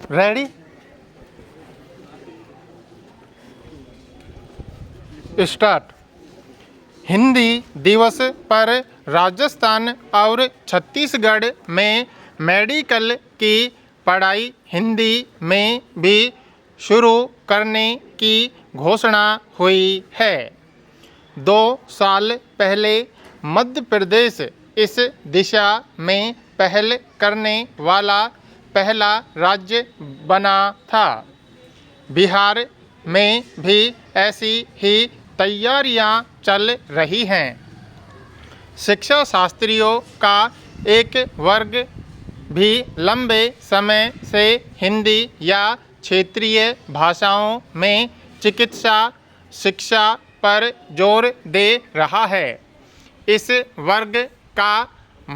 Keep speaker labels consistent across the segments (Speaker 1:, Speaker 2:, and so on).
Speaker 1: Ready start. Hindi दिवस पर राजस्थान और छत्तीसगढ़ में मेडिकल की पढ़ाई हिंदी में भी शुरू करने की घोषणा हुई है। 2 साल पहले मध्य प्रदेश इस दिशा में पहल करने वाला पहला राज्य बना था। बिहार में भी ऐसी ही तैयारियां चल रही हैं। शिक्षा शास्त्रियों का एक वर्ग भी लंबे समय से हिंदी या क्षेत्रीय भाषाओं में चिकित्सा शिक्षा पर जोर दे रहा है। इस वर्ग का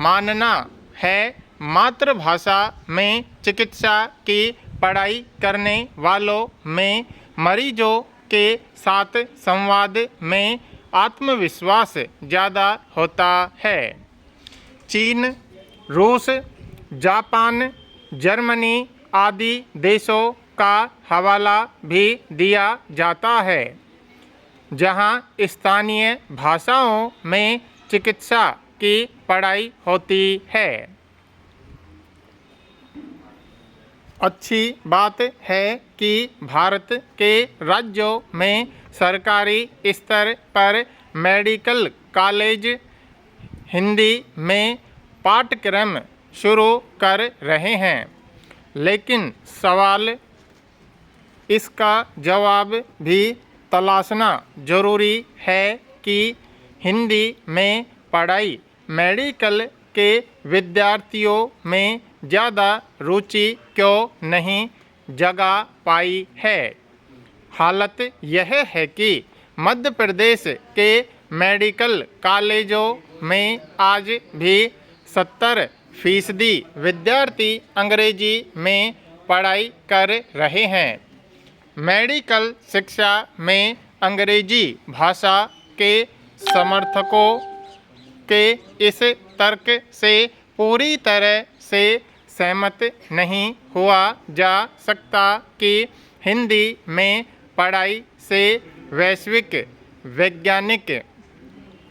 Speaker 1: मानना है मातृभाषा में चिकित्सा की पढ़ाई करने वालों में मरीजों के साथ संवाद में आत्मविश्वास ज़्यादा होता है। चीन, रूस, जापान, जर्मनी आदि देशों का हवाला भी दिया जाता है, जहां स्थानीय भाषाओं में चिकित्सा की पढ़ाई होती है। अच्छी बात है कि भारत के राज्यों में सरकारी स्तर पर मेडिकल कॉलेज हिंदी में पाठ्यक्रम शुरू कर रहे हैं, लेकिन सवाल इसका जवाब भी तलाशना जरूरी है कि हिंदी में पढ़ाई मेडिकल के विद्यार्थियों में ज़्यादा रुचि क्यों नहीं जगा पाई है। हालत यह है कि मध्य प्रदेश के मेडिकल कॉलेजों में आज भी 70% विद्यार्थी अंग्रेजी में पढ़ाई कर रहे हैं। मेडिकल शिक्षा में अंग्रेजी भाषा के समर्थकों के इस तर्क से पूरी तरह से सहमत नहीं हुआ जा सकता कि हिंदी में पढ़ाई से वैश्विक वैज्ञानिक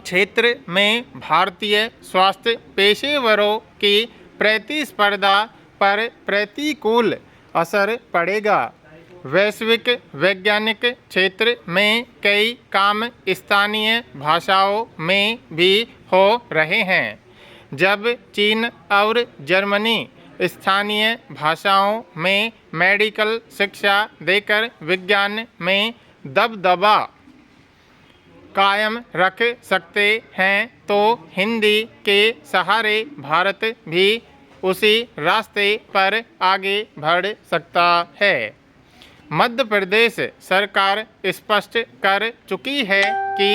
Speaker 1: क्षेत्र में भारतीय स्वास्थ्य पेशेवरों की प्रतिस्पर्धा पर प्रतिकूल असर पड़ेगा। वैश्विक वैज्ञानिक क्षेत्र में कई काम स्थानीय भाषाओं में भी हो रहे हैं। जब चीन और जर्मनी स्थानीय भाषाओं में मेडिकल शिक्षा देकर विज्ञान में दबदबा कायम रख सकते हैं, तो हिंदी के सहारे भारत भी उसी रास्ते पर आगे बढ़ सकता है। मध्य प्रदेश सरकार स्पष्ट कर चुकी है कि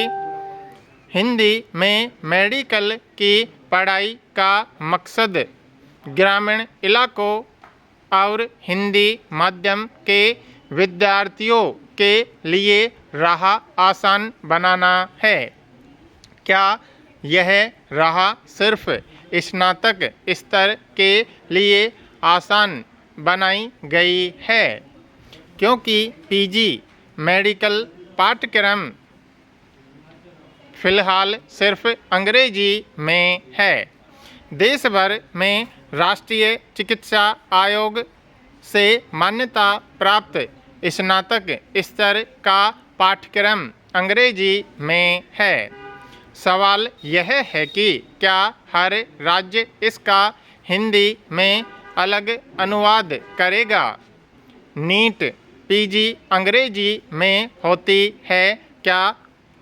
Speaker 1: हिंदी में मेडिकल की पढ़ाई का मकसद ग्रामीण इलाकों और हिंदी माध्यम के विद्यार्थियों के लिए राह आसान बनाना है। क्या यह राह सिर्फ स्नातक स्तर के लिए आसान बनाई गई है, क्योंकि पीजी मेडिकल पाठ्यक्रम फिलहाल सिर्फ अंग्रेजी में है। देश भर में राष्ट्रीय चिकित्सा आयोग से मान्यता प्राप्त स्नातक स्तर का पाठ्यक्रम अंग्रेजी में है। सवाल यह है कि क्या हर राज्य इसका हिंदी में अलग अनुवाद करेगा। नीट पीजी अंग्रेजी में होती है। क्या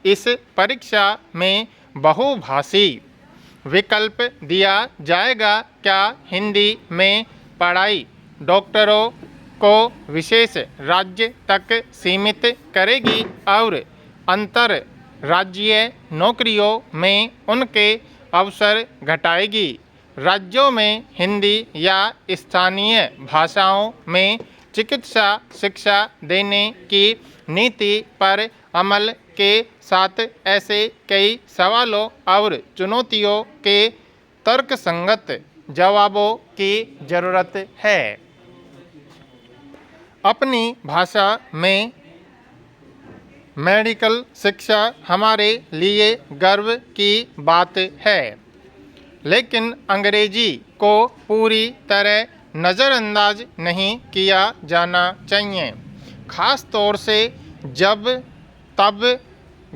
Speaker 1: इस परीक्षा में बहुभाषी विकल्प दिया जाएगा। क्या हिंदी में पढ़ाई डॉक्टरों को विशेष राज्य तक सीमित करेगी और अंतर राज्यीय नौकरियों में उनके अवसर घटाएगी। राज्यों में हिंदी या स्थानीय भाषाओं में चिकित्सा शिक्षा देने की नीति पर अमल के साथ ऐसे कई सवालों और चुनौतियों के तर्कसंगत जवाबों की ज़रूरत है। अपनी भाषा में मेडिकल शिक्षा हमारे लिए गर्व की बात है, लेकिन अंग्रेजी को पूरी तरह नज़रअंदाज नहीं किया जाना चाहिए, ख़ास तौर से जब तब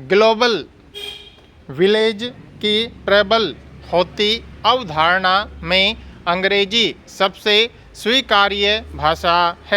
Speaker 1: ग्लोबल विलेज की प्रबल होती अवधारणा में अंग्रेजी सबसे स्वीकार्य भाषा है।